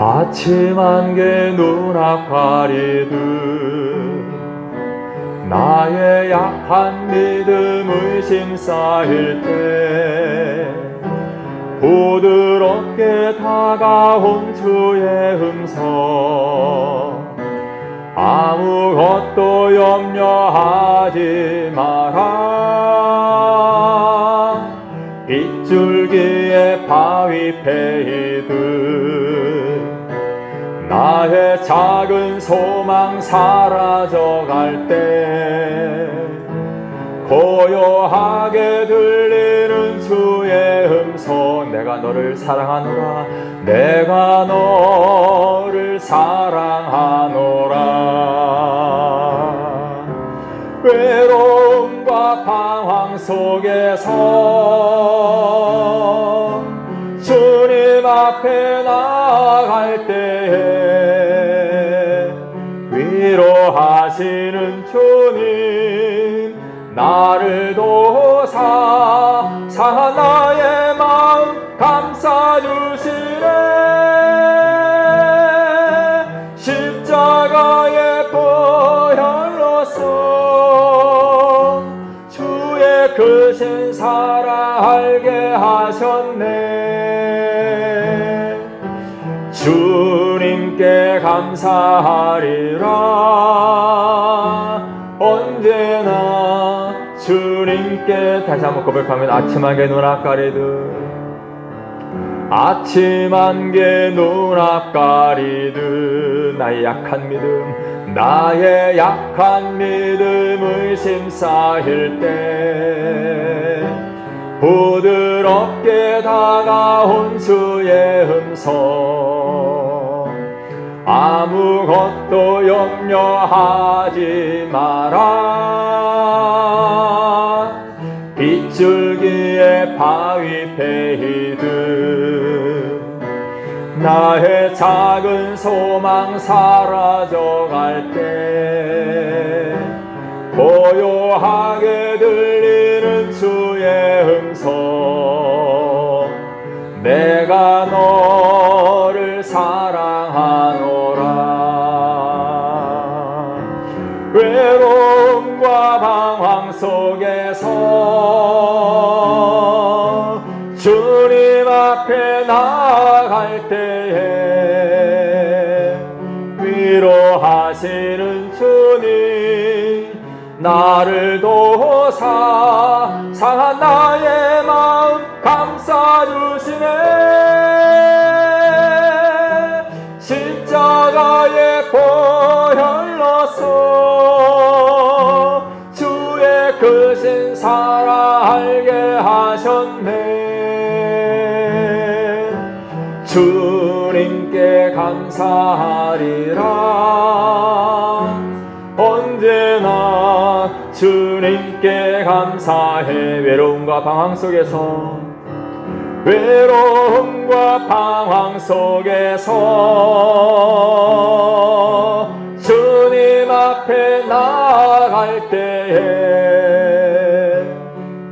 아침 안개 눈앞 가리듯 나의 약한 믿음 의심 쌓일 때 부드럽게 다가온 주의 음성, 아무것도 염려하지 마라. 빗줄기에 바위 패이듯 나의 작은 소망 사라져갈 때 고요하게 들리는 주의 음성, 내가 너를 사랑하노라, 내가 너를 사랑하노라. 외로움과 방황 속에서 주님 앞에 나아갈 때에 위로하시는 주님, 나를 도사 상한 나의 마음 감싸주시네. 십자가의 보혈로써 주의 크신 사랑 알게 하셨네. 주님께 감사하리라. 언제나 주님께, 다시 한번 고백하면, 아침 안개 눈앞 가리듯, 아침 안개 눈앞 가리듯 나의 약한 믿음, 나의 약한 믿음 의심 쌓일 때 부드럽게 다가온 주의 음성, 아무것도 염려하지 마라. 빗줄기에 바위 패이듯 나의 작은 소망 사라져갈 때 고요하게 들리는 주의 음성, 내가 너를 사랑하노라. 외로움과 방황 속에서 주님 앞에 나아갈 때에 위로하시는 주님, 나를 도사 상한 나의 마음 감싸주시네. 십자가의 보혈로써 주의 크신 사랑 알게 하셨네. 주님께 감사하리라. 언제나 주님께 감사해. 외로움과 방황 속에서, 외로움과 방황 속에서 주님 앞에 나아갈 때에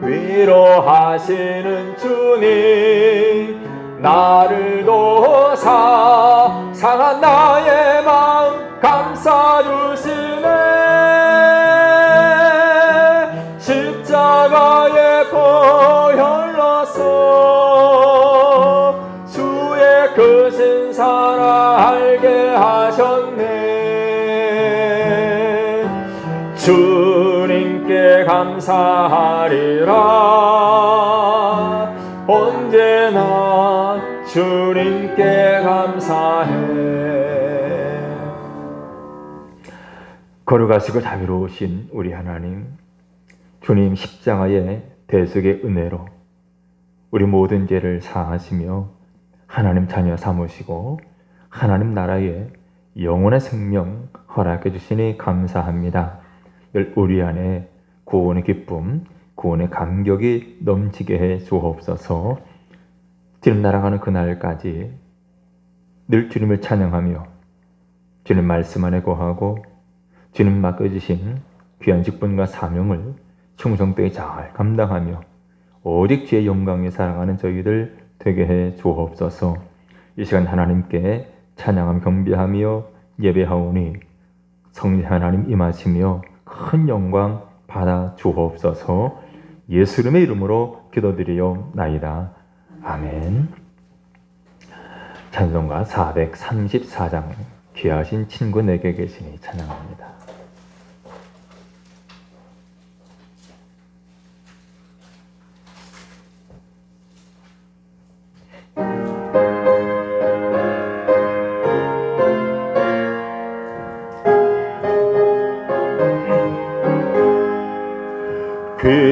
위로하시는 주님, 나를 도사 상한 나의 마음 감싸주시네. 십자가의 보혈로써 주의 크신 사랑 알게 하셨네. 주님께 감사하리라. 언제나 주님께 감사해. 거룩하시고 자비로우신 우리 하나님, 주님 십자가의 대속의 은혜로 우리 모든 죄를 사하시며 하나님 자녀 삼으시고 하나님 나라의 영원한 생명 허락해 주시니 감사합니다. 우리 안에 구원의 기쁨, 구원의 감격이 넘치게 해 주옵소서. 주님 날아가는 그날까지 늘 주님을 찬양하며 주님 말씀 안에 거하고 주님 맡겨주신 귀한 직분과 사명을 충성되게 잘 감당하며 오직 주의 영광에 살아가는 저희들 되게 해 주옵소서. 이 시간 하나님께 찬양함 경배하며 예배하오니 성령 하나님 임하시며 큰 영광 받아 주옵소서. 예수님의 이름으로 기도드리옵나이다. 아멘. 찬송가 434장 귀하신 친구 내게 계시니 찬양합니다.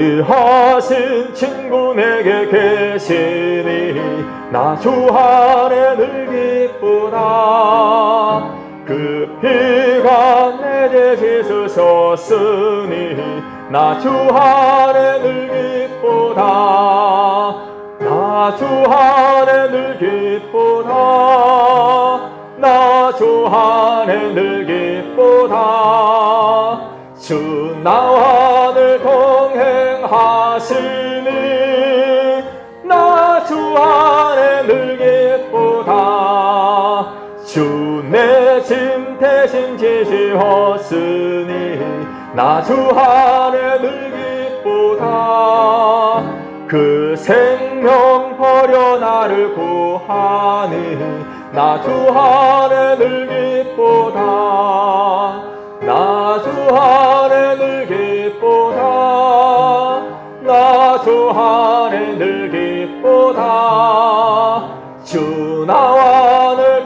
귀하신 친구 내게 계시니 나 주 안에 늘 기쁘다. 그 피가 내 죄 씻으셨으니 나 주 안에 늘 기쁘다. 나 주 안에 늘 기쁘다. 나 주 안에 늘 기쁘다. 주 나와 늘 동행하시니 나 주 안에 늘 기쁘다. 주 내 짐 대신 지시었으니 나 주 안에 늘 기쁘다. 그 생명 버려 나를 구하니 나 주 안에 늘 기쁘다. 나 주 안에 늘 기쁘다. 나 주 안에 늘 기쁘다. 주 나와 늘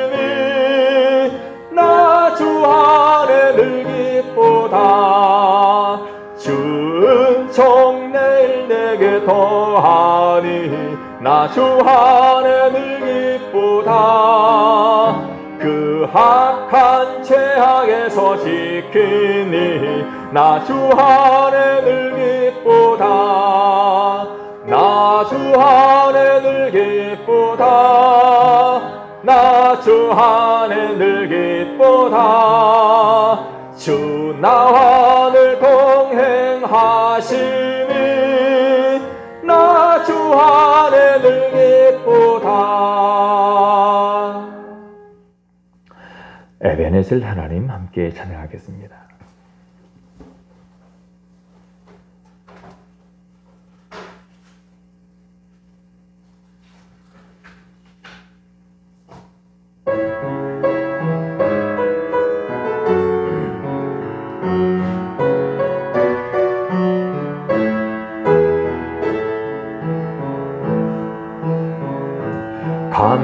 동행하시니 나 주 안에 늘 기쁘다. 주 은총 내일 내게 더하니 나 주 안에 늘 기쁘다. 그 악한 죄악에서 지키니 나 주 안에 늘 기쁘다. 나 주 안에 늘 기쁘다. 나 주 안에 늘 기쁘다. 주 나와 늘 동행하시니 나 주 안에 늘 기쁘다. 에베네셀 하나님 함께 찬양하겠습니다.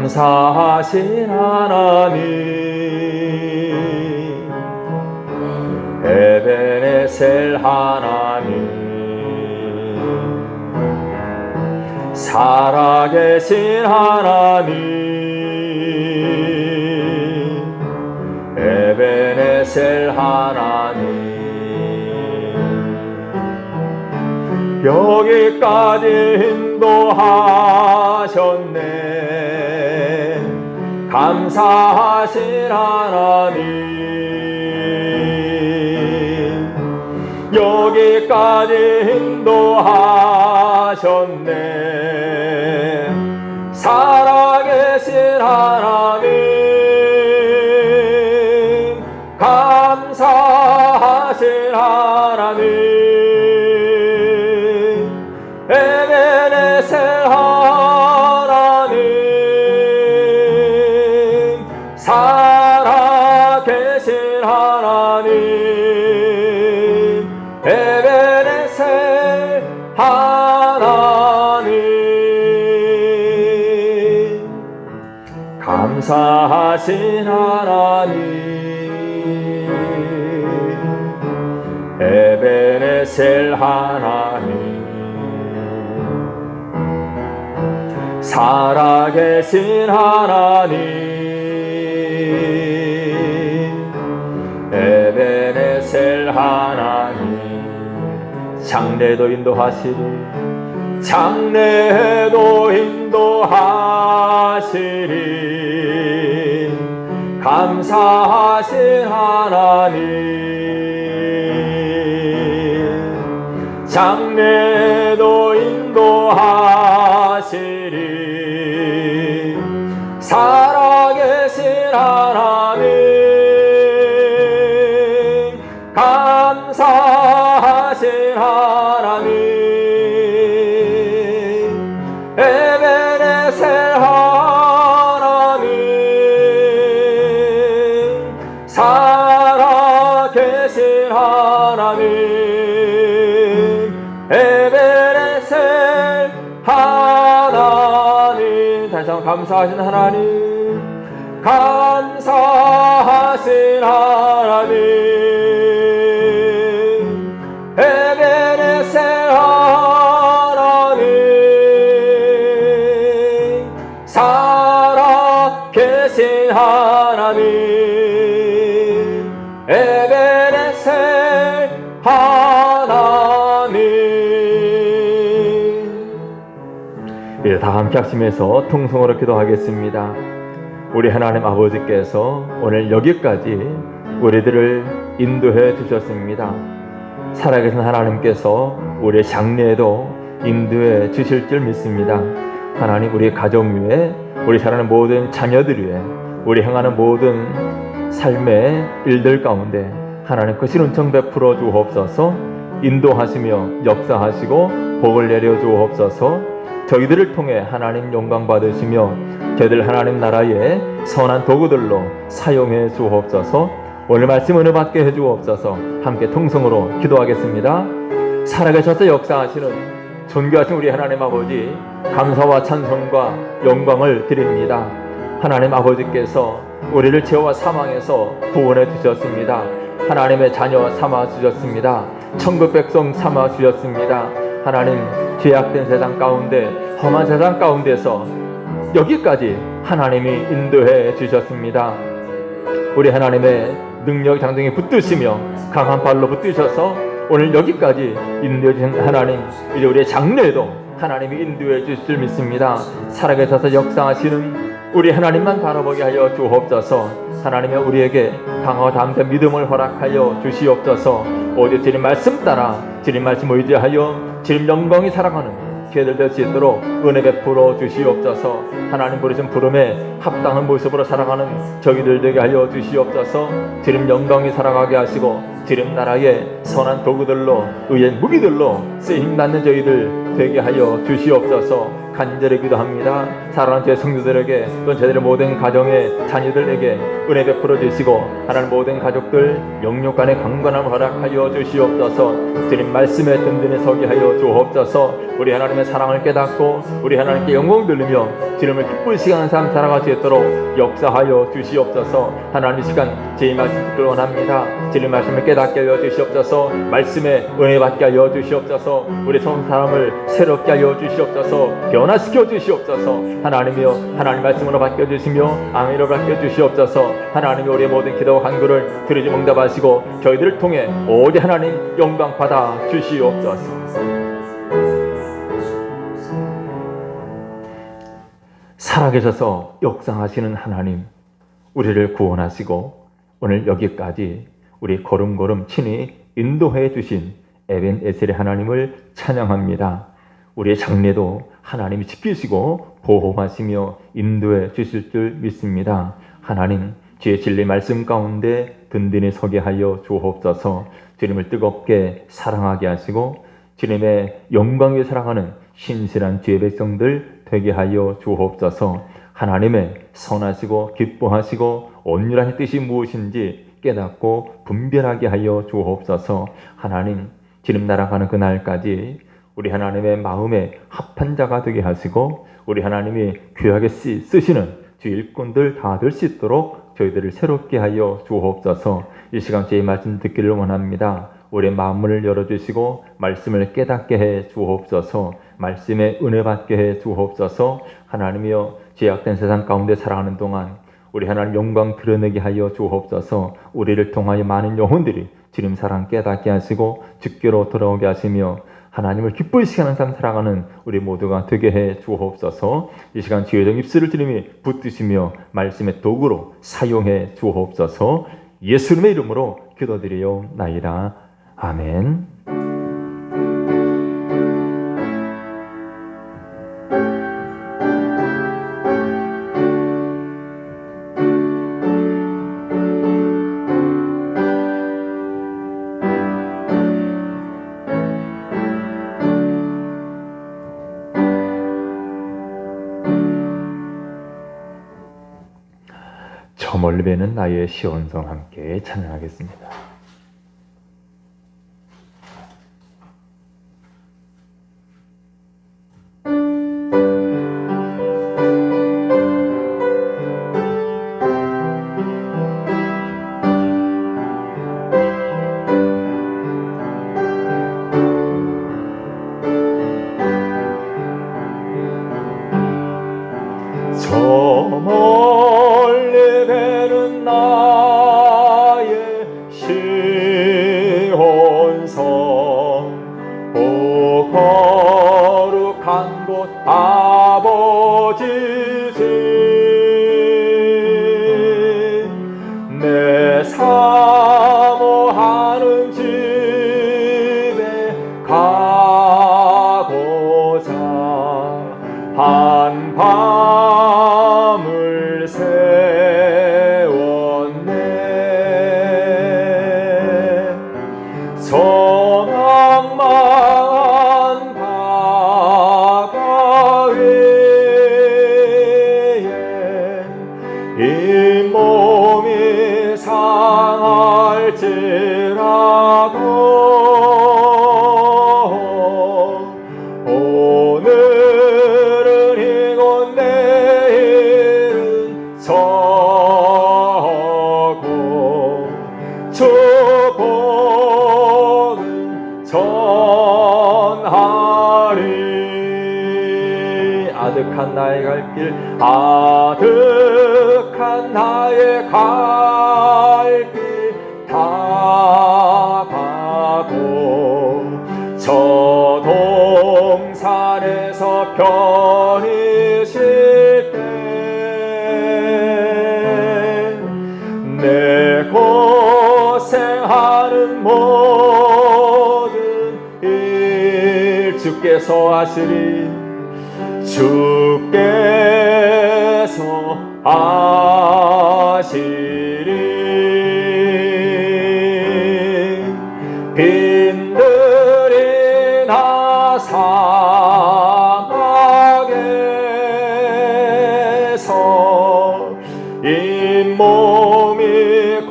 감사하신 하나님 에베네셀 하나님 살아계신 하나님 에베네셀 하나님 여기까지 인도하셨네. 감사하신 하나님 여기까지 인도하셨네. 살아계신 하나님 감사하신 하나님 에베네셀 하나님 살아계신 하나님 에베네셀 하나님 감사하신 하나님 에베네셀 하나님 살아계신 하나님 에베네셀 하나님 장래도 인도하시리 장래도 인도하시리 감사하신 하나님 장래도 인도하시리 계신 하나님 에베네셀 하나님 살아계신 하나님 에베네셀 하나님 다시 한번 감사하신 하나님 감사하신 하나님 에베네셀 하나님 살아계신 하나님 에베네셀 하나님. 예, 다 함께 합심해서 통성으로 기도하겠습니다. 우리 하나님 아버지께서 오늘 여기까지 우리들을 인도해 주셨습니다. 살아계신 하나님께서 우리의 장래에도 인도해 주실 줄 믿습니다. 하나님 우리 가정 위에 우리 사랑하는 모든 자녀들 위에 우리 행하는 모든 삶의 일들 가운데 하나님 그 신은총 베풀어 주옵소서. 인도하시며 역사하시고 복을 내려 주옵소서. 저희들을 통해 하나님 영광 받으시며 저희들 하나님 나라의 선한 도구들로 사용해 주옵소서. 오늘 말씀 은혜 받게 해 주옵소서. 함께 통성으로 기도하겠습니다. 살아계셔서 역사하시는 존귀하신 우리 하나님 아버지 감사와 찬송과 영광을 드립니다. 하나님 아버지께서 우리를 죄와 사망에서 구원해 주셨습니다. 하나님의 자녀 삼아 주셨습니다. 천국 백성 삼아 주셨습니다. 하나님 죄악된 세상 가운데 험한 세상 가운데서 여기까지 하나님이 인도해 주셨습니다. 우리 하나님의 능력 장정에 붙드시며 강한 발로 붙드셔서 오늘 여기까지 인도해 주신 하나님, 이제 우리의 장래에도 하나님이 인도해 주실 줄 믿습니다. 살아계셔서 역사하시는 우리 하나님만 바라보게 하여 주옵소서. 하나님이 우리에게 강하고 담대한 믿음을 허락하여 주시옵소서. 오직 주님 말씀 따라 주님 말씀 의지하여 주님 영광이 살아가는 죄들 될 수 있도록 은혜 베풀어 주시옵소서. 하나님 부르신 부름에 합당한 모습으로 살아가는 저희들 되게 하여 주시옵소서. 주님 영광이 살아가게 하시고 주님 나라의 선한 도구들로 의의 무기들로 쓰임받는 저희들 되게 하여 주시옵소서. 간절히 기도합니다. 사랑하는 제 성도들에게 또 저희들의 모든 가정의 자녀들에게 은혜 베풀어 주시고 하나님 모든 가족들 영육 간의 강건함을 허락하여 주시옵소서. 주님 말씀에 든든히 서게 하여 주옵소서. 우리 하나님의 사랑을 깨닫고 우리 하나님께 영광 돌리며 주님을 기쁘시게 하는 삶 살아갈 수 있도록 역사하여 주시옵소서. 하나님 이 시간 제 말씀 듣기를 원합니다. 주님 말씀을 깨닫게 하여 주시옵소서. 말씀에 은혜 받게 하여 주시옵소서. 우리 성 사람을 새롭게 하여 주시옵소서. 변화시켜 주시옵소서. 하나님이여 하나님 말씀으로 바뀌어주시며 아멘으로 바뀌어주시옵소서. 하나님이 우리의 모든 기도와 간구를 들으시 응답하시고 저희들을 통해 오직 하나님 영광 받아 주시옵소서. 살아계셔서 역사하시는 하나님, 우리를 구원하시고 오늘 여기까지 우리 걸음걸음 친히 인도해 주신 에벤에셀의 하나님을 찬양합니다. 우리의 장래도 하나님이 지키시고 보호하시며 인도해 주실 줄 믿습니다. 하나님 주의 진리 말씀 가운데 든든히 서게 하여 주옵소서. 주님을 뜨겁게 사랑하게 하시고 주님의 영광 위에 살아가는 신실한 주의 백성들 되게 하여 주옵소서. 하나님의 선하시고 기뻐하시고 온유한 뜻이 무엇인지 깨닫고 분별하게 하여 주옵소서. 하나님 주님 나라가는 그날까지 우리 하나님의 마음에 합한 자가 되게 하시고 우리 하나님이 귀하게 쓰시는 주 일꾼들 다 될 수 있도록 저희들을 새롭게 하여 주옵소서. 이 시간 주의 말씀 듣기를 원합니다. 우리의 마음을 열어주시고 말씀을 깨닫게 해 주옵소서. 말씀에 은혜 받게 해 주옵소서. 하나님이여 죄악된 세상 가운데 살아가는 동안 우리 하나님 영광 드러내게 하여 주옵소서. 우리를 통하여 많은 영혼들이 주님 사랑 깨닫게 하시고 주께로 돌아오게 하시며 하나님을 기쁘시게 하는 삶 살아가는 우리 모두가 되게 해 주옵소서. 이 시간 주의 종 입술을 주님이 붙드시며 말씀의 도구로 사용해 주옵소서. 예수님의 이름으로 기도드리옵나이다. 아멘. 멀리 배는 나의 시온성 함께 찬양하겠습니다. 저 멀리 배는 나의 시온성 오 거룩한 곳 아버지 집 내 사모하는 집에 가고자 한밤을 세웠네. 소망망한 바다 위에 이 몸이 상할지라도 오늘은 이곳 내일은 저곳 축복은 전하리. 아득한 나의 갈 길 아득한 나의 갈 길 다 가고 저 동산에서 편히 쉴 때 내 고생하는 모든 일 주께서 하시리. 주께서 하시리. 빈들이 나 사막에서 이 몸이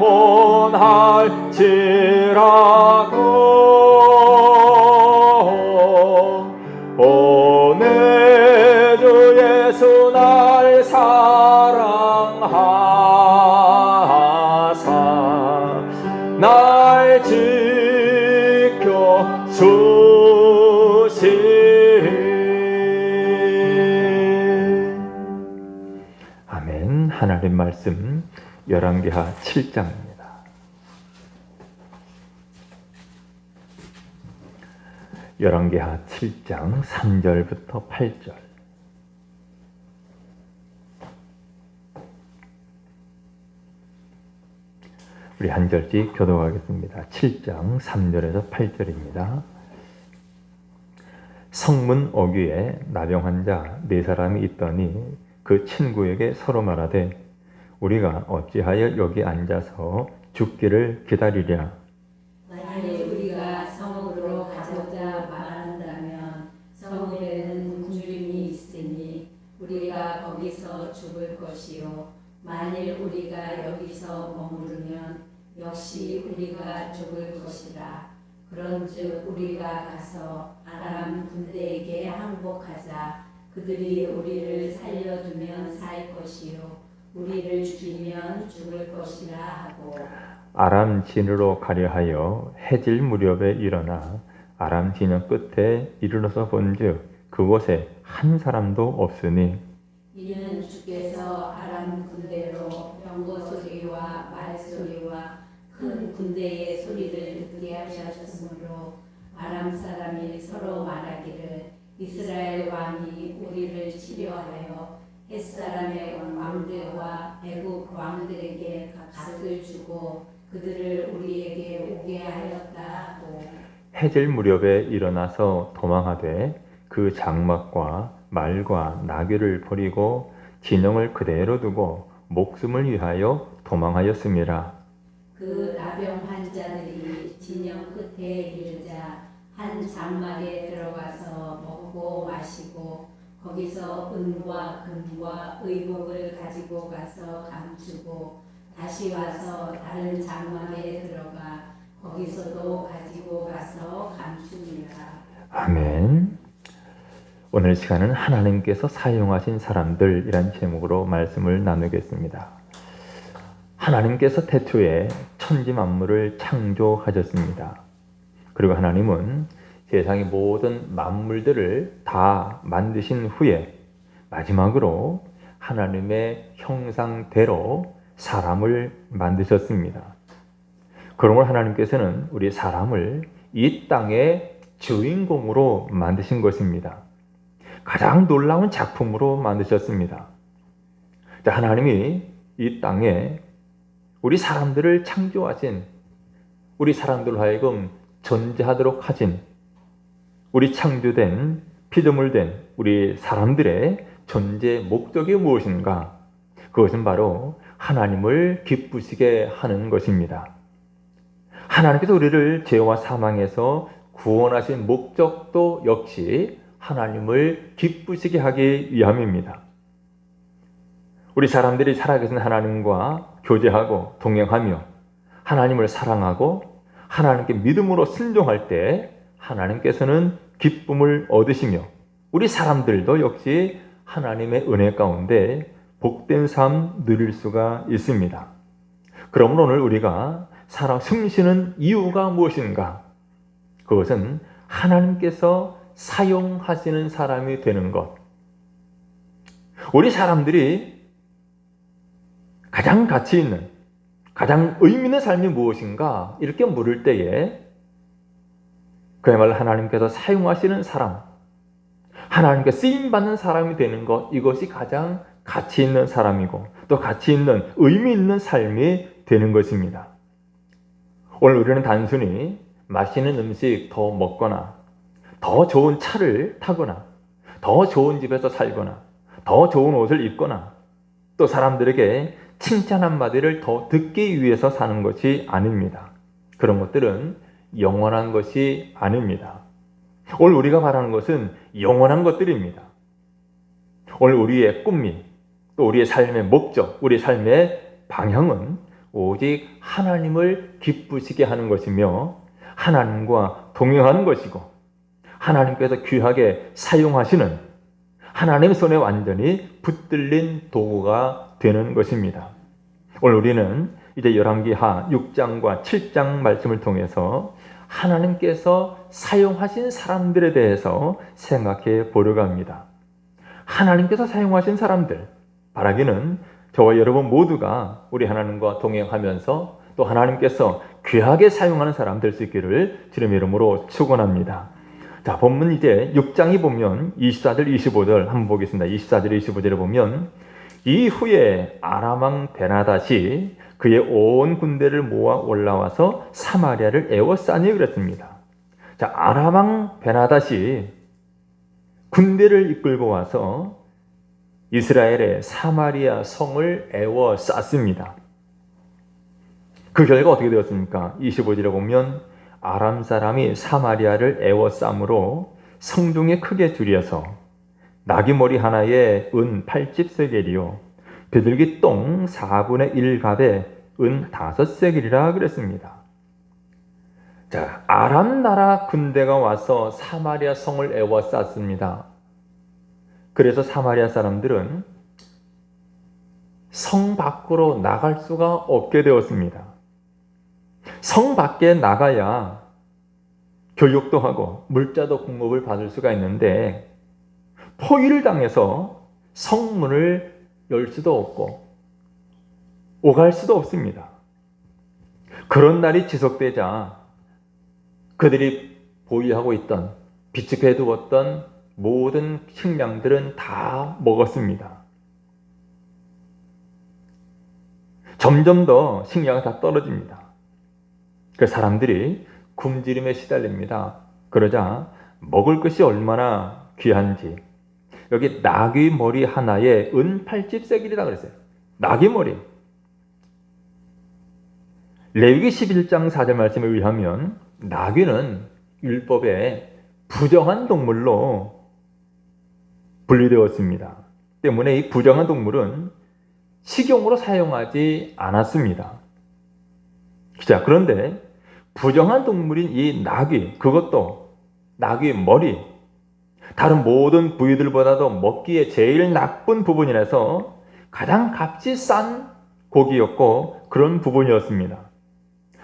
고난할지라도 오늘 주 예수 날 사랑하사 날 지켜 주시리. 아멘. 하나님 말씀 열왕기하 7장입니다. 열왕기하 7장 3절부터 8절. 우리 한 절씩 교독하겠습니다. 7장 3절에서 8절입니다. 성문 어귀에 나병 환자 4사람이 있더니 그 친구에게 서로 말하되 우리가 어찌하여 여기 앉아서 죽기를 기다리랴. 만일 우리가 성읍으로 가고자 말한다면 성읍에는 굶주림이 있으니 우리가 거기서 죽을 것이요 만일 우리가 여기서 머무르면 역시 우리가 죽을 것이라. 그런즉 우리가 가서 아람 군대에게 항복하자. 그들이 우리를 살려두면 살 것이요 우리를 죽이면 죽을 것이라 하고 아람 진으로 가려 하여 해질 무렵에 일어나 아람 진영 끝에 이르러서 본즉 그곳에 한 사람도 없으니 이는 주께서 아람 군대로 병거 소리와 말 소리와 큰 군대의 소리를 듣게 하셨으므로 아람 사람이 서로 말하기를 이스라엘 왕이 우리를 치려하여 햇사람의 왕들과 애국 왕들에게 값을 주고 그들을 우리에게 오게 하였다 하고 해질 무렵에 일어나서 도망하되 그 장막과 말과 나귀를 버리고 진영을 그대로 두고 목숨을 위하여 도망하였음이라. 그 나병 환자들이 진영 끝에 이르자 한 장막에 들어가서 먹고 마시고 거기서 은과 금과 의복을 가지고 가서 감추고 다시 와서 다른 장막에 들어가 거기서도 가지고 가서 감춥니다. 아멘. 오늘 시간은 하나님께서 사용하신 사람들이란 제목으로 말씀을 나누겠습니다. 하나님께서 태초에 천지 만물을 창조하셨습니다. 그리고 하나님은 세상의 모든 만물들을 다 만드신 후에 마지막으로 하나님의 형상대로 사람을 만드셨습니다. 그러므로 하나님께서는 우리 사람을 이 땅의 주인공으로 만드신 것입니다. 가장 놀라운 작품으로 만드셨습니다. 하나님이 이 땅에 우리 사람들을 창조하신, 우리 사람들로 하여금 존재하도록 하신, 우리 창조된 피조물 된 우리 사람들의 존재 목적이 무엇인가? 그것은 바로 하나님을 기쁘시게 하는 것입니다. 하나님께서 우리를 죄와 사망에서 구원하신 목적도 역시 하나님을 기쁘시게 하기 위함입니다. 우리 사람들이 살아계신 하나님과 교제하고 동행하며 하나님을 사랑하고 하나님께 믿음으로 순종할 때 하나님께서는 기쁨을 얻으시며 우리 사람들도 역시 하나님의 은혜 가운데 복된 삶 누릴 수가 있습니다. 그러므로 오늘 우리가 살아 숨쉬는 이유가 무엇인가? 그것은 하나님께서 사용하시는 사람이 되는 것. 우리 사람들이 가장 가치 있는, 가장 의미 있는 삶이 무엇인가? 이렇게 물을 때에 그야말로 하나님께서 사용하시는 사람, 하나님께 쓰임받는 사람이 되는 것, 이것이 가장 가치 있는 사람이고 또 가치 있는, 의미 있는 삶이 되는 것입니다. 오늘 우리는 단순히 맛있는 음식 더 먹거나 더 좋은 차를 타거나 더 좋은 집에서 살거나 더 좋은 옷을 입거나 또 사람들에게 칭찬 한마디를 더 듣기 위해서 사는 것이 아닙니다. 그런 것들은 영원한 것이 아닙니다. 오늘 우리가 바라는 것은 영원한 것들입니다. 오늘 우리의 꿈이 또 우리의 삶의 목적, 우리의 삶의 방향은 오직 하나님을 기쁘시게 하는 것이며 하나님과 동행하는 것이고 하나님께서 귀하게 사용하시는 하나님의 손에 완전히 붙들린 도구가 되는 것입니다. 오늘 우리는 이제 열왕기하 6장과 7장 말씀을 통해서 하나님께서 사용하신 사람들에 대해서 생각해 보려고 합니다. 하나님께서 사용하신 사람들, 바라기는 저와 여러분 모두가 우리 하나님과 동행하면서 또 하나님께서 귀하게 사용하는 사람 될 수 있기를 주님의 이름으로 축원합니다. 자, 본문 이제 6장이 보면 24절, 25절 한번 보겠습니다. 24절, 25절에 보면 이후에 아람 왕 베나닷이 그의 온 군대를 모아 올라와서 사마리아를 에워싸니 그랬습니다. 자, 아람 왕 베나닷이 군대를 이끌고 와서 이스라엘의 사마리아 성을 에워쌌습니다. 그 결과 어떻게 되었습니까? 25절에 보면 아람 사람이 사마리아를 에워싸므로 성중에 크게 줄여서 나귀머리 하나에 은 80세겔이요 비둘기 똥 4분의 1갑에 은 5세겔이라 그랬습니다. 자, 아람 나라 군대가 와서 사마리아 성을 에워쌌습니다. 그래서 사마리아 사람들은 성 밖으로 나갈 수가 없게 되었습니다. 성 밖에 나가야 교육도 하고 물자도 공급을 받을 수가 있는데 포위를 당해서 성문을 열 수도 없고 오갈 수도 없습니다. 그런 날이 지속되자 그들이 보유하고 있던 비축해 두었던 모든 식량들은 다 먹었습니다. 점점 더 식량이 다 떨어집니다. 그 사람들이 굶주림에 시달립니다. 그러자 먹을 것이 얼마나 귀한지 여기 나귀 머리 하나에 은 80세겔이라 그랬어요. 나귀 머리. 레위기 11장 4절 말씀에 의하면 나귀는 율법에 부정한 동물로 분류되었습니다. 때문에 이 부정한 동물은 식용으로 사용하지 않았습니다. 자, 그런데 부정한 동물인 이 나귀, 그것도 나귀 머리, 다른 모든 부위들보다도 먹기에 제일 나쁜 부분이라서 가장 값이 싼 고기였고 그런 부분이었습니다.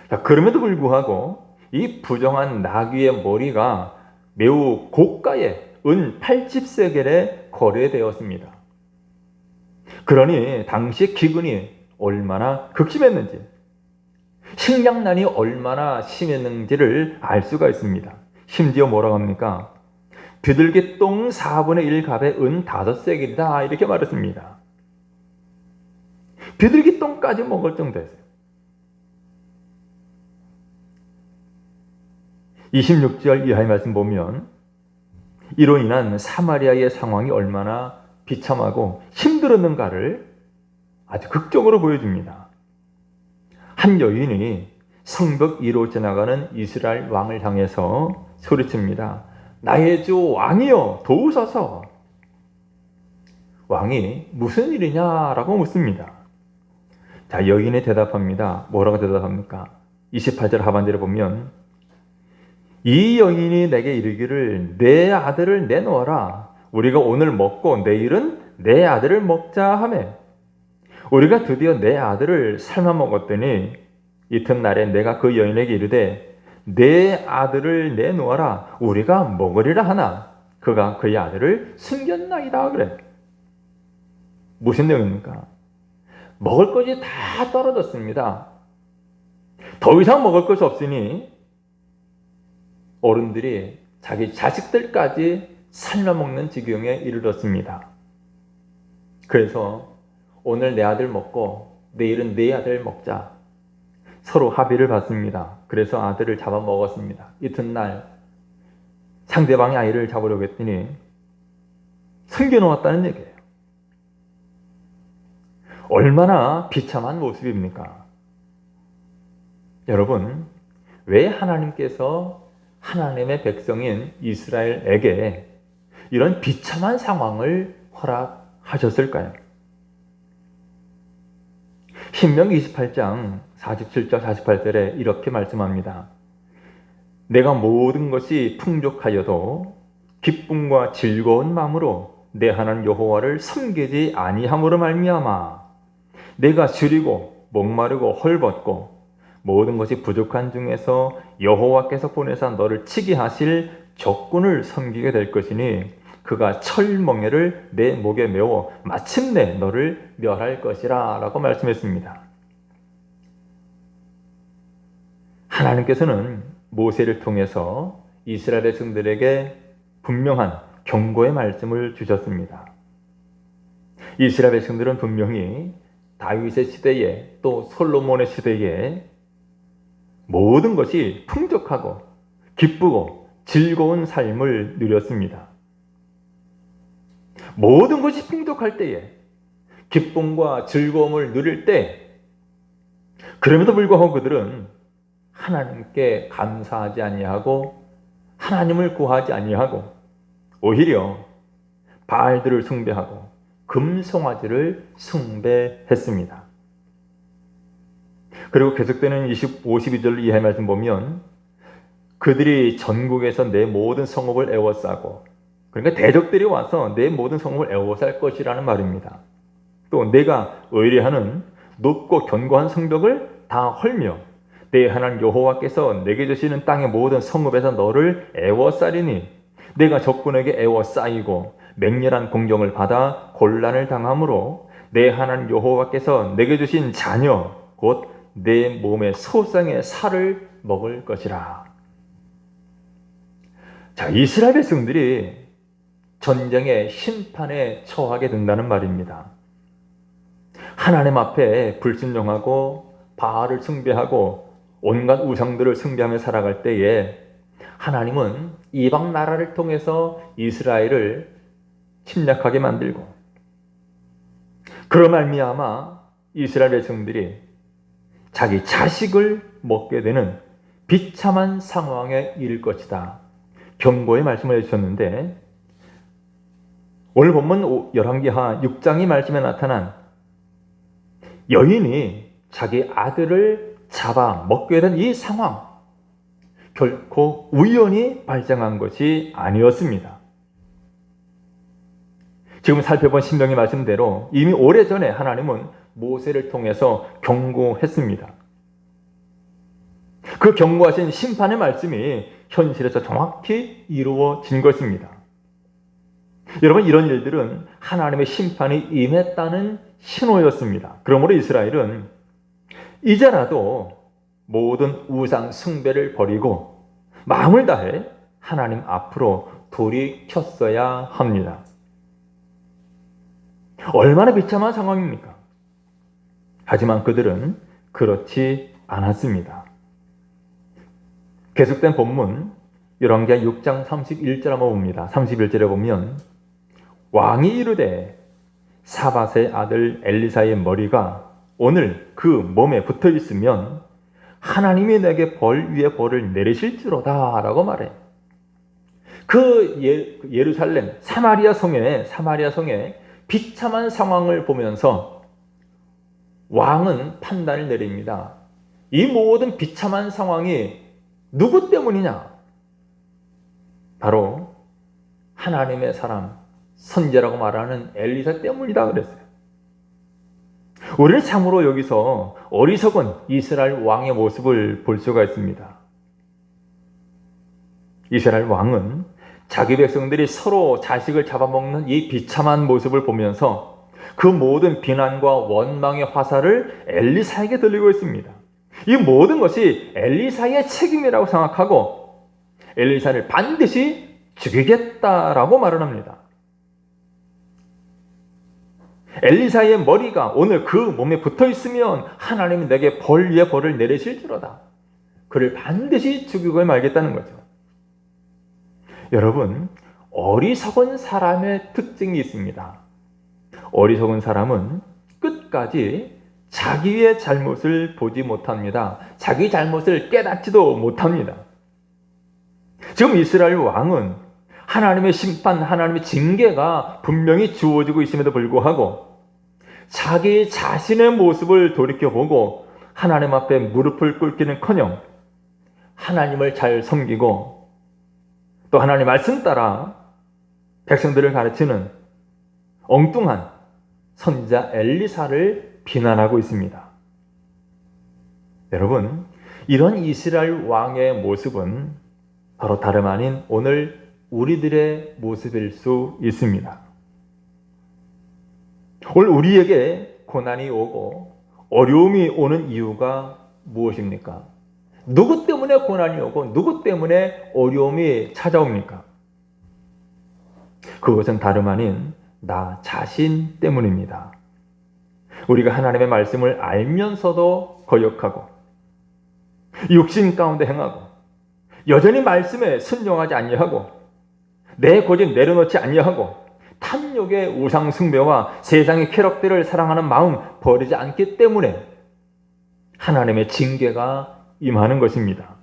자, 그럼에도 불구하고 이 부정한 나귀의 머리가 매우 고가의 은 80세겔에 거래되었습니다. 그러니 당시 기근이 얼마나 극심했는지, 식량난이 얼마나 심했는지를 알 수가 있습니다. 심지어 뭐라고 합니까? 비둘기 똥 4분의 1 값에 은 5세겔이다 이렇게 말했습니다. 비둘기 똥까지 먹을 정도였어요. 26절 이하의 말씀 보면 이로 인한 사마리아의 상황이 얼마나 비참하고 힘들었는가를 아주 극적으로 보여줍니다. 한 여인이 성벽 위로 지나가는 이스라엘 왕을 향해서 소리칩니다. 나의 주 왕이여 도우소서. 왕이 무슨 일이냐라고 묻습니다. 자, 여인이 대답합니다. 뭐라고 대답합니까? 28절 하반절에 보면 이 여인이 내게 이르기를 내 아들을 내놓아라. 우리가 오늘 먹고 내일은 내 아들을 먹자 하매 우리가 드디어 내 아들을 삶아 먹었더니 이튿날에 내가 그 여인에게 이르되 내 아들을 내놓아라. 우리가 먹으리라 하나 그가 그의 아들을 숨겼나이다 그래. 무슨 내용입니까? 먹을 것이 다 떨어졌습니다. 더 이상 먹을 것이 없으니 어른들이 자기 자식들까지 삶아먹는 지경에 이르렀습니다. 그래서 오늘 내 아들 먹고 내일은 내 아들 먹자. 서로 합의를 받습니다. 그래서 아들을 잡아먹었습니다. 이튿날 상대방의 아이를 잡으려고 했더니 숨겨놓았다는 얘기예요. 얼마나 비참한 모습입니까? 여러분, 왜 하나님께서 하나님의 백성인 이스라엘에게 이런 비참한 상황을 허락하셨을까요? 신명기 28장 47절 48절에 이렇게 말씀합니다. 내가 모든 것이 풍족하여도 기쁨과 즐거운 마음으로 내 하나님 여호와를 섬기지 아니함으로 말미암아 내가 시리고 목마르고 헐벗고 모든 것이 부족한 중에서 여호와께서 보내사 너를 치게 하실 적군을 섬기게 될 것이니 그가 철멍에를 내 목에 메워 마침내 너를 멸할 것이라 라고 말씀했습니다. 하나님께서는 모세를 통해서 이스라엘 백성들에게 분명한 경고의 말씀을 주셨습니다. 이스라엘 백성들은 분명히 다윗의 시대에 또 솔로몬의 시대에 모든 것이 풍족하고 기쁘고 즐거운 삶을 누렸습니다. 모든 것이 풍족할 때에 기쁨과 즐거움을 누릴 때 그럼에도 불구하고 그들은 하나님께 감사하지 아니하고 하나님을 구하지 아니하고 오히려 바알들을 숭배하고 금송아지를 숭배했습니다. 그리고 계속되는 52절 이하의 말씀 보면 그들이 전국에서 내 모든 성읍을 에워싸고 그러니까 대적들이 와서 내 모든 성읍을 에워쌀 것이라는 말입니다. 또 내가 의뢰하는 높고 견고한 성벽을 다 헐며 내 하나님 여호와께서 내게 주시는 땅의 모든 성읍에서 너를 에워싸리니 내가 적군에게 에워싸이고 맹렬한 공경을 받아 곤란을 당함으로 내 하나님 여호와께서 내게 주신 자녀 곧 내 몸의 소생의 살을 먹을 것이라. 자, 이스라엘 백성들이 전쟁의 심판에 처하게 된다는 말입니다. 하나님 앞에 불순종하고 바알을 숭배하고 온갖 우상들을 숭배하며 살아갈 때에 하나님은 이방 나라를 통해서 이스라엘을 침략하게 만들고 그로 말미암아 이스라엘 백성들이 자기 자식을 먹게 되는 비참한 상황에 이를 것이다. 경고의 말씀을 해주셨는데 오늘 본문 열왕기하 6장의 말씀에 나타난 여인이 자기 아들을 잡아 먹게 된 이 상황, 결코 우연히 발생한 것이 아니었습니다. 지금 살펴본 신명의 말씀대로 이미 오래전에 하나님은 모세를 통해서 경고했습니다. 그 경고하신 심판의 말씀이 현실에서 정확히 이루어진 것입니다. 여러분, 이런 일들은 하나님의 심판이 임했다는 신호였습니다. 그러므로 이스라엘은 이제라도 모든 우상 숭배를 버리고 마음을 다해 하나님 앞으로 돌이켰어야 합니다. 얼마나 비참한 상황입니까? 하지만 그들은 그렇지 않았습니다. 계속된 본문 열왕기하 6장 31절 한번 봅니다. 31절에 보면 왕이 이르되 사밧의 아들 엘리사의 머리가 오늘 그 몸에 붙어 있으면 하나님이 내게 벌 위에 벌을 내리실지로다 라고 말해. 그 예루살렘 사마리아 성의 비참한 상황을 보면서 왕은 판단을 내립니다. 이 모든 비참한 상황이 누구 때문이냐? 바로 하나님의 사람, 선지자라고 말하는 엘리사 때문이다 그랬어요. 우리는 참으로 여기서 어리석은 이스라엘 왕의 모습을 볼 수가 있습니다. 이스라엘 왕은 자기 백성들이 서로 자식을 잡아먹는 이 비참한 모습을 보면서 그 모든 비난과 원망의 화살을 엘리사에게 돌리고 있습니다. 이 모든 것이 엘리사의 책임이라고 생각하고 엘리사를 반드시 죽이겠다라고 말을 합니다. 엘리사의 머리가 오늘 그 몸에 붙어 있으면 하나님이 내게 벌 위에 벌을 내리실지로다. 그를 반드시 죽이고 말겠다는 거죠. 여러분, 어리석은 사람의 특징이 있습니다. 어리석은 사람은 끝까지 자기의 잘못을 보지 못합니다. 자기 잘못을 깨닫지도 못합니다. 지금 이스라엘 왕은 하나님의 심판, 하나님의 징계가 분명히 주어지고 있음에도 불구하고 자기 자신의 모습을 돌이켜보고 하나님 앞에 무릎을 꿇기는커녕 하나님을 잘 섬기고 또 하나님 말씀 따라 백성들을 가르치는 엉뚱한 선지자 엘리사를 비난하고 있습니다. 여러분, 이런 이스라엘 왕의 모습은 바로 다름 아닌 오늘 우리들의 모습일 수 있습니다. 오늘 우리에게 고난이 오고 어려움이 오는 이유가 무엇입니까? 누구 때문에 고난이 오고 누구 때문에 어려움이 찾아옵니까? 그것은 다름 아닌 나 자신 때문입니다. 우리가 하나님의 말씀을 알면서도 거역하고 육신 가운데 행하고 여전히 말씀에 순종하지 아니하고 내 고집 내려놓지 아니하고 탐욕의 우상 숭배와 세상의 쾌락들을 사랑하는 마음 버리지 않기 때문에 하나님의 징계가 임하는 것입니다.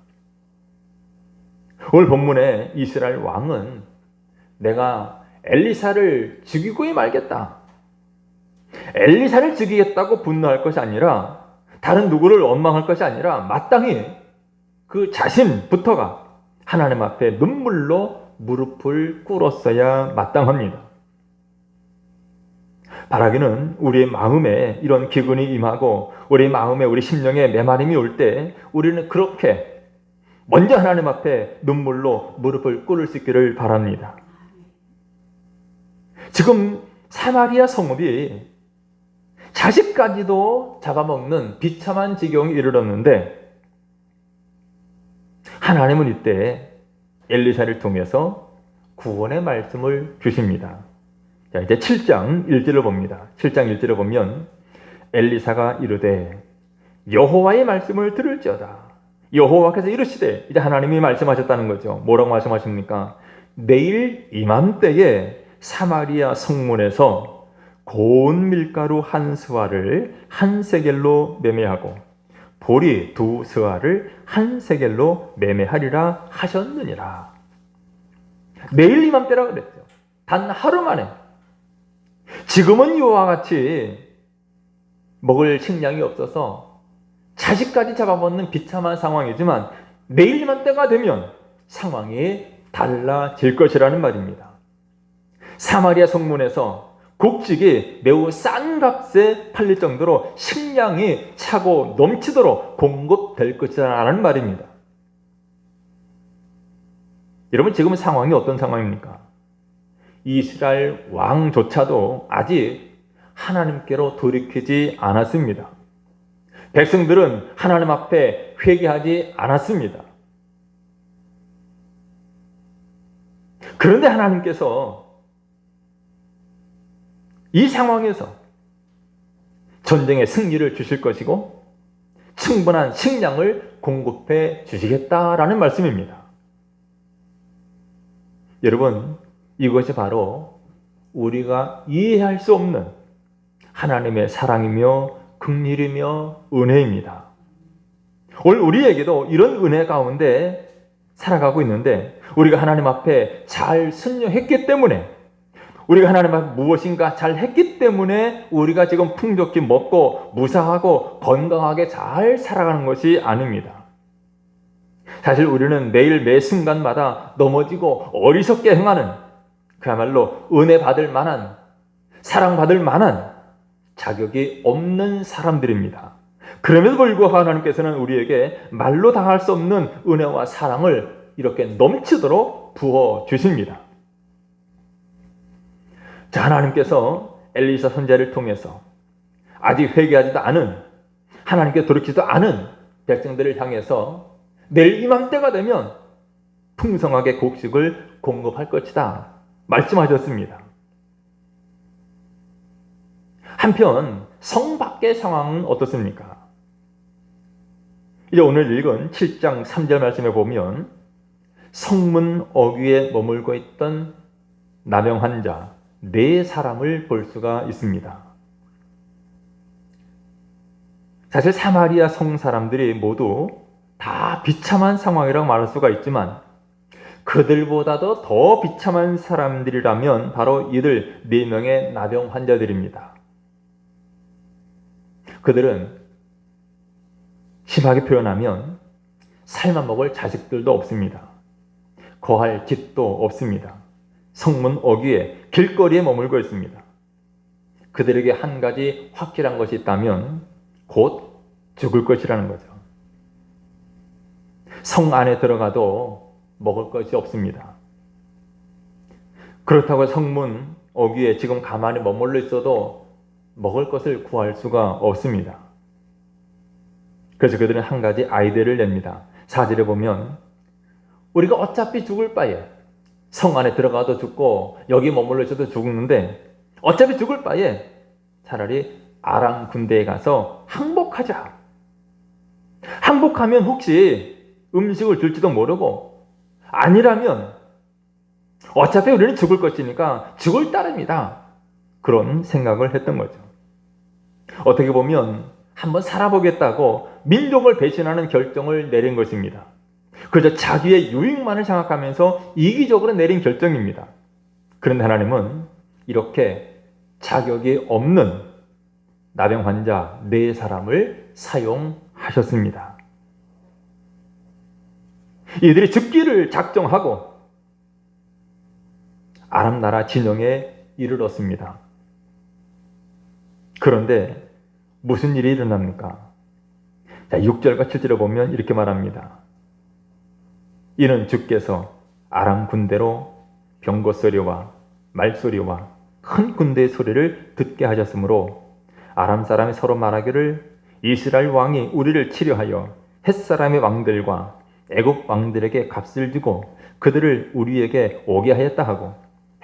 오늘 본문에 이스라엘 왕은 내가 엘리사를 죽이고 말겠다, 엘리사를 죽이겠다고 분노할 것이 아니라 다른 누구를 원망할 것이 아니라 마땅히 그 자신부터가 하나님 앞에 눈물로 무릎을 꿇었어야 마땅합니다. 바라기는 우리의 마음에 이런 기근이 임하고 우리 마음에 우리 심령에 메마름이 올 때 우리는 그렇게 먼저 하나님 앞에 눈물로 무릎을 꿇을 수 있기를 바랍니다. 지금 사마리아 성읍이 자식까지도 잡아먹는 비참한 지경에 이르렀는데 하나님은 이때 엘리사를 통해서 구원의 말씀을 주십니다. 자, 이제 7장 1절을 봅니다. 7장 1절을 보면 엘리사가 이르되 여호와의 말씀을 들을지어다. 여호와께서 이르시되, 이제 하나님이 말씀하셨다는 거죠. 뭐라고 말씀하십니까? 내일 이맘때에 사마리아 성문에서 고운 밀가루 한 스와를 한 세겔로 매매하고 보리 두 스와를 한 세겔로 매매하리라 하셨느니라. 내일 이맘때라 그랬죠. 단 하루 만에. 지금은 이와 같이 먹을 식량이 없어서 자식까지 잡아먹는 비참한 상황이지만 내일만 때가 되면 상황이 달라질 것이라는 말입니다. 사마리아 성문에서 곡식이 매우 싼 값에 팔릴 정도로 식량이 차고 넘치도록 공급될 것이라는 말입니다. 여러분, 지금 상황이 어떤 상황입니까? 이스라엘 왕조차도 아직 하나님께로 돌이키지 않았습니다. 백성들은 하나님 앞에 회개하지 않았습니다. 그런데 하나님께서 이 상황에서 전쟁의 승리를 주실 것이고 충분한 식량을 공급해 주시겠다라는 말씀입니다. 여러분, 이것이 바로 우리가 이해할 수 없는 하나님의 사랑이며 긍휼이며 은혜입니다. 오늘 우리에게도 이런 은혜 가운데 살아가고 있는데 우리가 하나님 앞에 잘 순종했기 때문에, 우리가 하나님 앞에 무엇인가 잘 했기 때문에 우리가 지금 풍족히 먹고 무사하고 건강하게 잘 살아가는 것이 아닙니다. 사실 우리는 매일 매 순간마다 넘어지고 어리석게 행하는, 그야말로 은혜 받을 만한, 사랑받을 만한 자격이 없는 사람들입니다. 그럼에도 불구하고 하나님께서는 우리에게 말로 당할 수 없는 은혜와 사랑을 이렇게 넘치도록 부어주십니다. 자, 하나님께서 엘리사 선지자를 통해서 아직 회개하지도 않은, 하나님께 돌이키지도 않은 백성들을 향해서 내일 이맘때가 되면 풍성하게 곡식을 공급할 것이다 말씀하셨습니다. 한편 성 밖의 상황은 어떻습니까? 이제 오늘 읽은 7장 3절 말씀에 보면 성문 어귀에 머물고 있던 나병 환자 4사람을 볼 수가 있습니다. 사실 사마리아 성 사람들이 모두 다 비참한 상황이라고 말할 수가 있지만 그들보다도 더 비참한 사람들이라면 바로 이들 4명의 나병 환자들입니다. 그들은 심하게 표현하면 살만 먹을 자식들도 없습니다. 거할 집도 없습니다. 성문 어귀에 길거리에 머물고 있습니다. 그들에게 한 가지 확실한 것이 있다면 곧 죽을 것이라는 거죠. 성 안에 들어가도 먹을 것이 없습니다. 그렇다고 성문 어귀에 지금 가만히 머물러 있어도 먹을 것을 구할 수가 없습니다. 그래서 그들은 한 가지 아이디어를 냅니다. 4절에 보면 우리가 어차피 죽을 바에, 성 안에 들어가도 죽고 여기 머물러 있어도 죽는데 어차피 죽을 바에 차라리 아람 군대에 가서 항복하자. 항복하면 혹시 음식을 줄지도 모르고, 아니라면 어차피 우리는 죽을 것이니까 죽을 따름이다. 그런 생각을 했던 거죠. 어떻게 보면 한번 살아보겠다고 민족을 배신하는 결정을 내린 것입니다. 그저 자기의 유익만을 생각하면서 이기적으로 내린 결정입니다. 그런데 하나님은 이렇게 자격이 없는 나병 환자 4사람을 사용하셨습니다. 이들이 죽기를 작정하고 아람 나라 진영에 이르렀습니다. 그런데 무슨 일이 일어납니까? 자, 6절과 7절에 보면 이렇게 말합니다. 이는 주께서 아람 군대로 병거 소리와 말소리와 큰 군대의 소리를 듣게 하셨으므로 아람 사람이 서로 말하기를 이스라엘 왕이 우리를 치려하여 햇사람의 왕들과 애굽 왕들에게 값을 주고 그들을 우리에게 오게 하였다 하고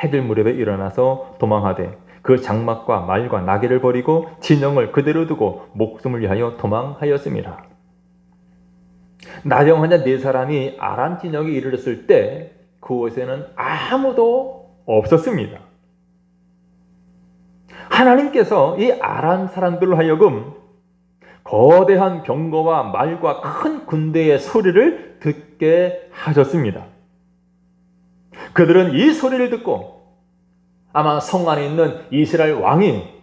해질 무렵에 일어나서 도망하되 그 장막과 말과 나귀를 버리고 진영을 그대로 두고 목숨을 위하여 도망하였습니다. 나병 환자 4사람이 아람 진영에 이르렀을 때 그곳에는 아무도 없었습니다. 하나님께서 이 아람 사람들로 하여금 거대한 병거와 말과 큰 군대의 소리를 듣게 하셨습니다. 그들은 이 소리를 듣고 아마 성 안에 있는 이스라엘 왕이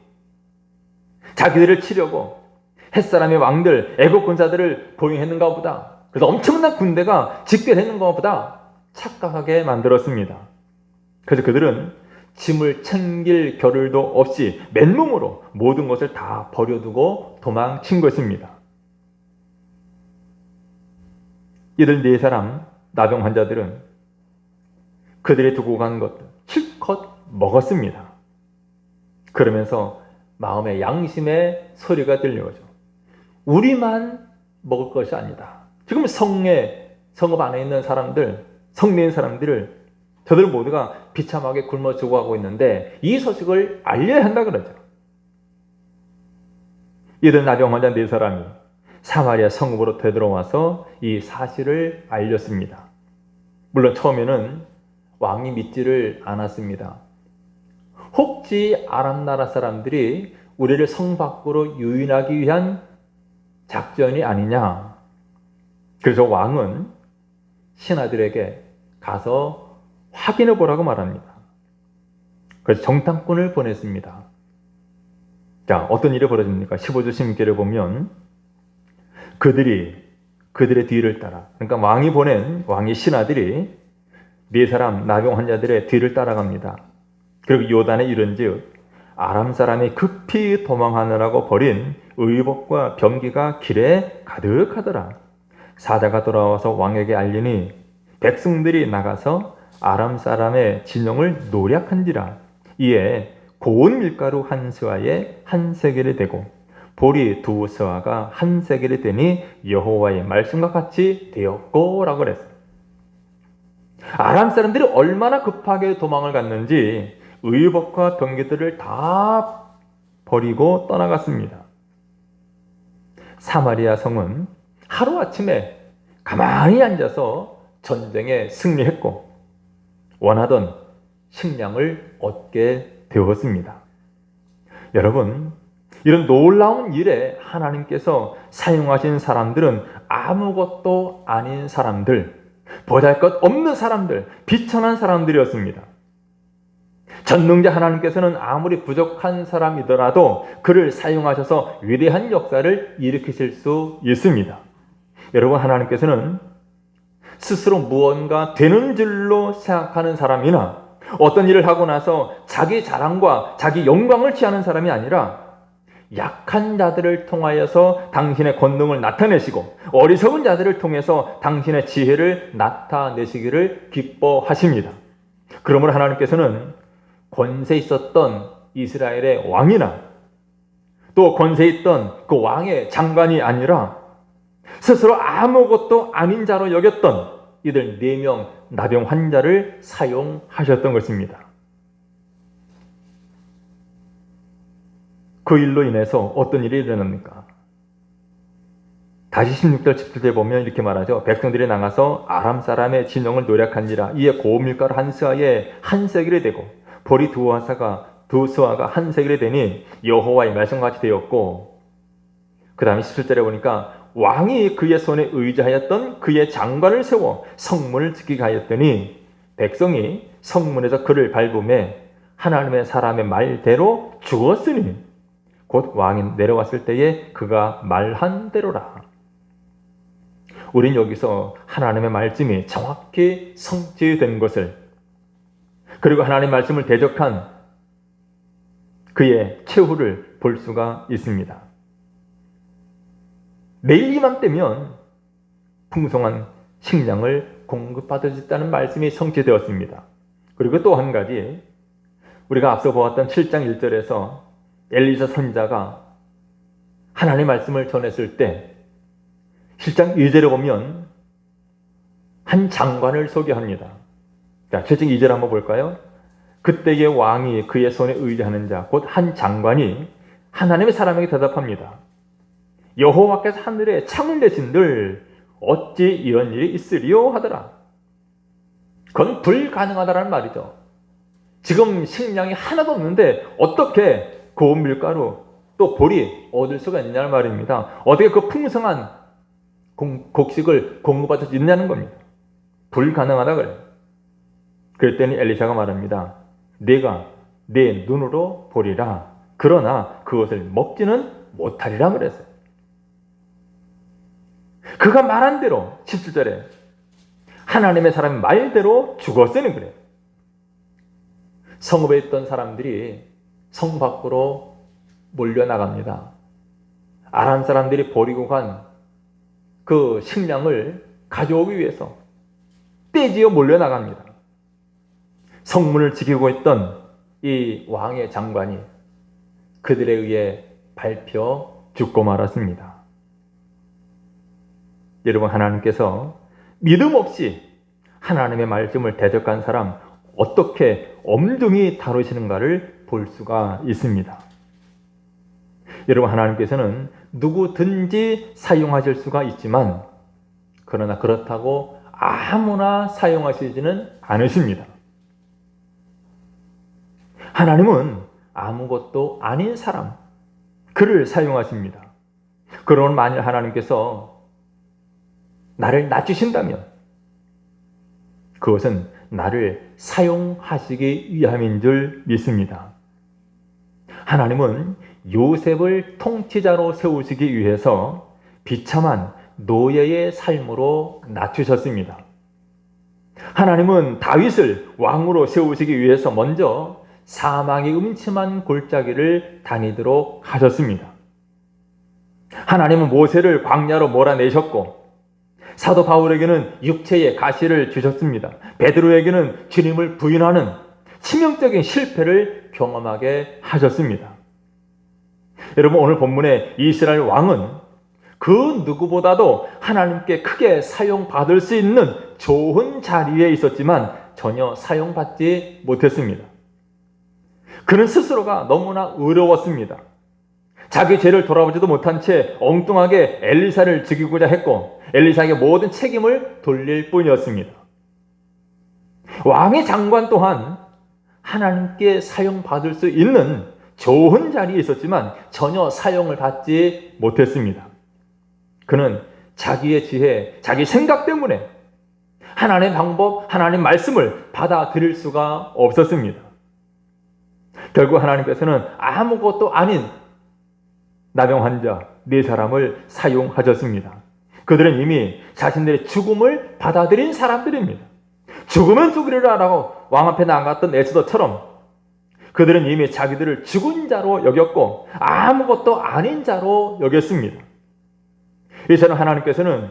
자기들을 치려고 햇사람의 왕들, 애국 군사들을 보유했는가 보다. 그래서 엄청난 군대가 집결했는가 보다 착각하게 만들었습니다. 그래서 그들은 짐을 챙길 겨를도 없이 맨몸으로 모든 것을 다 버려두고 도망친 것입니다. 이들 네 사람 나병 환자들은 그들이 두고 간 것들 실컷 먹었습니다. 그러면서 마음의 양심의 소리가 들려오죠. 우리만 먹을 것이 아니다. 지금 성읍 안에 있는 사람들, 성내에 있는 사람들을 저들 모두가 비참하게 굶어 죽어가고 있는데 이 소식을 알려야 한다 그러죠. 이들 나병 환자 네 사람이 사마리아 성읍으로 되돌아와서 이 사실을 알렸습니다. 물론 처음에는 왕이 믿지를 않았습니다. 혹시 아람 나라 사람들이 우리를 성 밖으로 유인하기 위한 작전이 아니냐. 그래서 왕은 신하들에게 가서 확인해 보라고 말합니다. 그래서 정탐꾼을 보냈습니다. 자, 어떤 일이 벌어집니까? 15절 16절을 보면 그들의 뒤를 따라, 그러니까 왕의 신하들이 네 사람 나병 환자들의 뒤를 따라갑니다. 그리고 요단에 이른즉 아람 사람이 급히 도망하느라고 버린 의복과 병기가 길에 가득하더라. 사자가 돌아와서 왕에게 알리니 백성들이 나가서 아람 사람의 진영을 노략한지라. 이에 고운 밀가루 한 스와에 한 세겔이 되고 보리 두 스와가 한 세겔이 되니 여호와의 말씀과 같이 되었고 라고 그랬어요. 아람 사람들이 얼마나 급하게 도망을 갔는지 의복과 병기들을 다 버리고 떠나갔습니다. 사마리아 성은 하루아침에 가만히 앉아서 전쟁에 승리했고 원하던 식량을 얻게 되었습니다. 여러분, 이런 놀라운 일에 하나님께서 사용하신 사람들은 아무것도 아닌 사람들, 보잘것없는 사람들, 비천한 사람들이었습니다. 전능자 하나님께서는 아무리 부족한 사람이더라도 그를 사용하셔서 위대한 역사를 일으키실 수 있습니다. 여러분, 하나님께서는 스스로 무언가 되는 줄로 생각하는 사람이나 어떤 일을 하고 나서 자기 자랑과 자기 영광을 취하는 사람이 아니라 약한 자들을 통하여서 당신의 권능을 나타내시고 어리석은 자들을 통해서 당신의 지혜를 나타내시기를 기뻐하십니다. 그러므로 하나님께서는 권세 있었던 이스라엘의 왕이나 또 권세 있던 그 왕의 장관이 아니라 스스로 아무것도 아닌 자로 여겼던 이들 4명 나병 환자를 사용하셨던 것입니다. 그 일로 인해서 어떤 일이 일어납니까? 다시 16절 17절에 보면 이렇게 말하죠. 백성들이 나가서 아람 사람의 진영을 노략한지라. 이에 고운 밀가루 한 스와에 한 세겔이 되고 보리 두 스와가 한 세겔이 되니 여호와의 말씀같이 되었고, 그 다음에 17절에 보니까 왕이 그의 손에 의지하였던 그의 장관을 세워 성문을 지키게 하였더니 백성이 성문에서 그를 밟음에 하나님의 사람의 말대로 죽었으니 곧 왕이 내려왔을 때에 그가 말한 대로라. 우린 여기서 하나님의 말씀이 정확히 성취된 것을, 그리고 하나님의 말씀을 대적한 그의 최후를 볼 수가 있습니다. 내일 이맘때면 풍성한 식량을 공급받을 수 있다는 말씀이 성취되었습니다. 그리고 또 한 가지, 우리가 앞서 보았던 7장 1절에서 엘리사 선지자가 하나님의 말씀을 전했을 때 7장 2절에 보면 한 장관을 소개합니다. 자, 7장 2절 한번 볼까요? 그때의 왕이 그의 손에 의지하는 자, 곧 한 장관이 하나님의 사람에게 대답합니다. 여호와께서 하늘에 창을 내신들 어찌 이런 일이 있으리요 하더라. 그건 불가능하다라는 말이죠. 지금 식량이 하나도 없는데 어떻게 고운 밀가루 또 보리 얻을 수가 있냐는 말입니다. 어떻게 그 풍성한 곡식을 공급받을 수 있냐는 겁니다. 불가능하다 그래요. 그랬더니 엘리사가 말합니다. 내가 내 눈으로 보리라. 그러나 그것을 먹지는 못하리라 그랬어요. 그가 말한 대로 17절에 하나님의 사람의 말대로 죽었으니 그래요. 성읍에 있던 사람들이 성 밖으로 몰려나갑니다. 아람 사람들이 버리고 간 그 식량을 가져오기 위해서 떼지어 몰려나갑니다. 성문을 지키고 있던 이 왕의 장관이 그들에 의해 밟혀 죽고 말았습니다. 여러분, 하나님께서 믿음 없이 하나님의 말씀을 대적한 사람 어떻게 엄중히 다루시는가를 볼 수가 있습니다. 여러분, 하나님께서는 누구든지 사용하실 수가 있지만 그러나 그렇다고 아무나 사용하시지는 않으십니다. 하나님은 아무것도 아닌 사람, 그를 사용하십니다. 그러면 만일 하나님께서 나를 낮추신다면 그것은 나를 사용하시기 위함인 줄 믿습니다. 하나님은 요셉을 통치자로 세우시기 위해서 비참한 노예의 삶으로 낮추셨습니다. 하나님은 다윗을 왕으로 세우시기 위해서 먼저 사망의 음침한 골짜기를 다니도록 하셨습니다. 하나님은 모세를 광야로 몰아내셨고 사도 바울에게는 육체의 가시를 주셨습니다. 베드로에게는 주님을 부인하는 치명적인 실패를 경험하게 하셨습니다. 여러분, 오늘 본문의 이스라엘 왕은 그 누구보다도 하나님께 크게 사용받을 수 있는 좋은 자리에 있었지만 전혀 사용받지 못했습니다. 그는 스스로가 너무나 어려웠습니다. 자기 죄를 돌아보지도 못한 채 엉뚱하게 엘리사를 죽이고자 했고 엘리사에게 모든 책임을 돌릴 뿐이었습니다. 왕의 장관 또한 하나님께 사용받을 수 있는 좋은 자리에 있었지만 전혀 사용을 받지 못했습니다. 그는 자기의 지혜, 자기 생각 때문에 하나님의 방법, 하나님의 말씀을 받아들일 수가 없었습니다. 결국 하나님께서는 아무것도 아닌 나병 환자 4사람을 사용하셨습니다. 그들은 이미 자신들의 죽음을 받아들인 사람들입니다. 죽으면 죽으리라라고 왕 앞에 나갔던 에스더처럼 그들은 이미 자기들을 죽은 자로 여겼고 아무것도 아닌 자로 여겼습니다. 이처럼 하나님께서는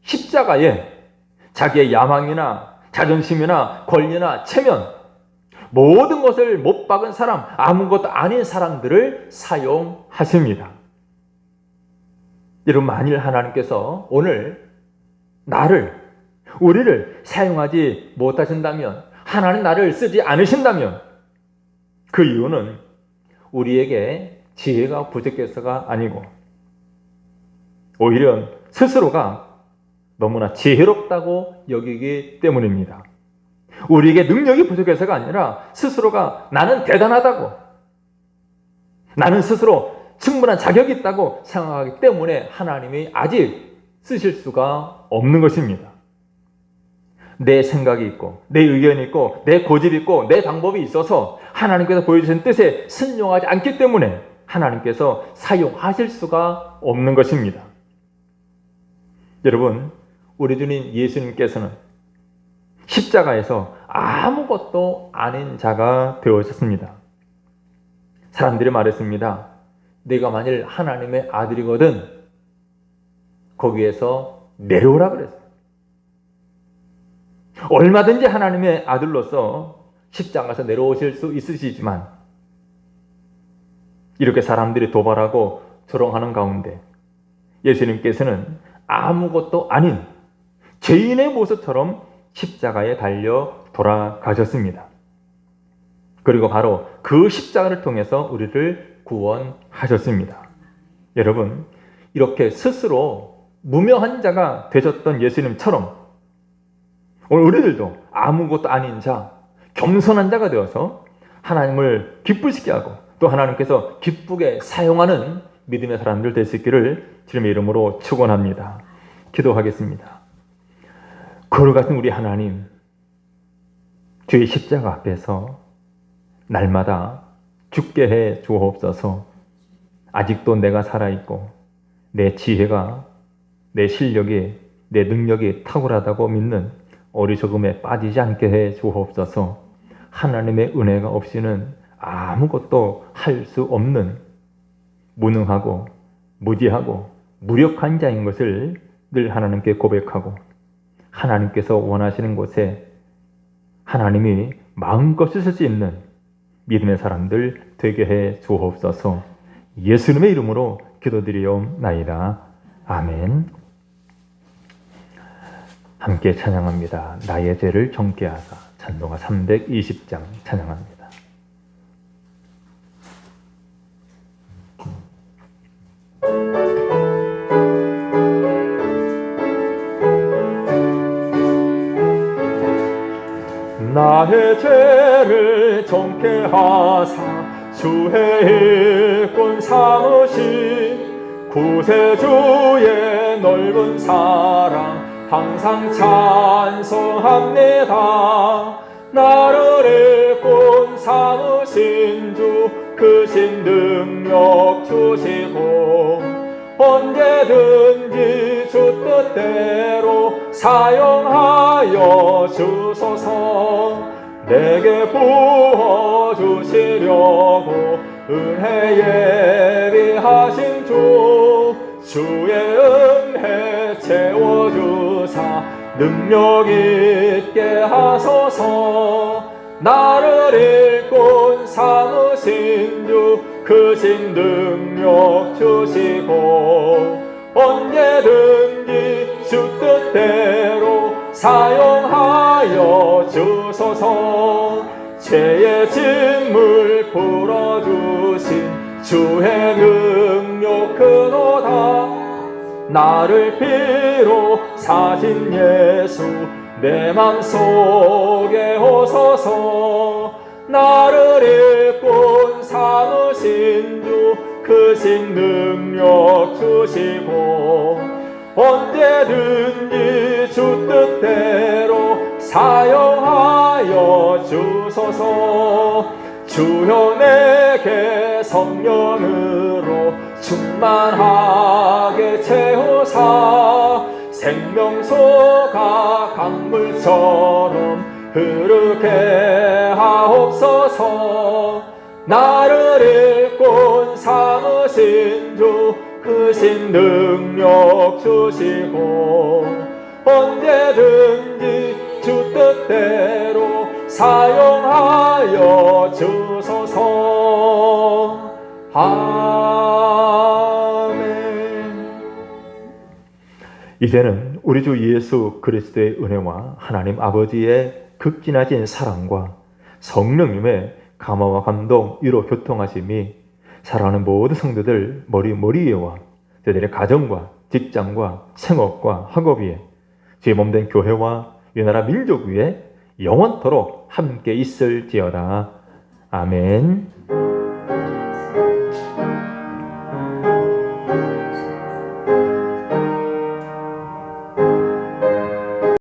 십자가에 자기의 야망이나 자존심이나 권리나 체면 모든 것을 못 박은 사람, 아무것도 아닌 사람들을 사용하십니다. 여러분, 만일 하나님께서 오늘 우리를 사용하지 못하신다면, 하나님 나를 쓰지 않으신다면 그 이유는 우리에게 지혜가 부족해서가 아니고 오히려 스스로가 너무나 지혜롭다고 여기기 때문입니다. 우리에게 능력이 부족해서가 아니라 스스로가 나는 대단하다고, 나는 스스로 충분한 자격이 있다고 생각하기 때문에 하나님이 아직 쓰실 수가 없는 것입니다. 내 생각이 있고 내 의견이 있고 내 고집이 있고 내 방법이 있어서 하나님께서 보여주신 뜻에 순종하지 않기 때문에 하나님께서 사용하실 수가 없는 것입니다. 여러분, 우리 주님 예수님께서는 십자가에서 아무것도 아닌 자가 되어졌습니다. 사람들이 말했습니다. 네가 만일 하나님의 아들이거든 거기에서 내려오라 그랬어요. 얼마든지 하나님의 아들로서 십자가에서 내려오실 수 있으시지만 이렇게 사람들이 도발하고 조롱하는 가운데 예수님께서는 아무것도 아닌 죄인의 모습처럼 십자가에 달려 돌아가셨습니다. 그리고 바로 그 십자가를 통해서 우리를 구원하셨습니다. 여러분, 이렇게 스스로 무명한 자가 되셨던 예수님처럼 오늘 우리들도 아무것도 아닌 자, 겸손한 자가 되어서 하나님을 기쁘시게 하고 또 하나님께서 기쁘게 사용하는 믿음의 사람들 될 수 있기를 주님의 이름으로 축원합니다. 기도하겠습니다. 거룩하신 우리 하나님, 주의 십자가 앞에서 날마다 죽게 해 주옵소서. 아직도 내가 살아있고 내 지혜가, 내 실력이, 내 능력이 탁월하다고 믿는 어리석음에 빠지지 않게 해 주옵소서. 하나님의 은혜가 없이는 아무것도 할 수 없는 무능하고 무지하고 무력한 자인 것을 늘 하나님께 고백하고, 하나님께서 원하시는 곳에 하나님이 마음껏 쓰실 수 있는 믿음의 사람들 되게 해 주옵소서. 예수님의 이름으로 기도드리옵나이다. 아멘. 함께 찬양합니다. 나의 죄를 정케 하사. 찬송가 320장 찬양합니다. 나의 죄를 정케 하사 주의 일꾼 삼으신 구세주의 넓은 사랑 항상 찬송합니다. 나를 일꾼 삼으신 주 크신 능력 주시고 언제든지 주 뜻대로 사용하여 주소서. 내게 부어주시려고 은혜 예비하신 주, 주의 은혜 채워주사 능력 있게 하소서. 나를 일꾼 삼으신 주 크신 능력 주시고 언제든지 주 뜻대로 사용하여 주소서. 죄의 짐을 풀어주신 주의 능력 크도다. 나를 피로 사신 예수 내 맘속에 오소서. 나를 일꾼 삼으신 주 크신 능력 주시고 언제든지 주 뜻대로 사용하여 주소서. 주여 내게 성령으로 충만하게 채우사 생명수가 강물처럼 흐르게 하옵소서. 나를 일꾼 삼으신 주 크신 능력 주시고 언제든지 주 뜻대로 사용하여 주소서. 아멘. 이제는 우리 주 예수 그리스도의 은혜와 하나님 아버지의 극진하신 사랑과 성령님의 감화와 감동, 위로 교통하심이 사랑하는 모든 성도들 머리 위에와 저희들의 가정과 직장과 생업과 학업 위에 주의 몸된 교회와 이 나라 민족 위에 영원토록 함께 있을지어다. 아멘.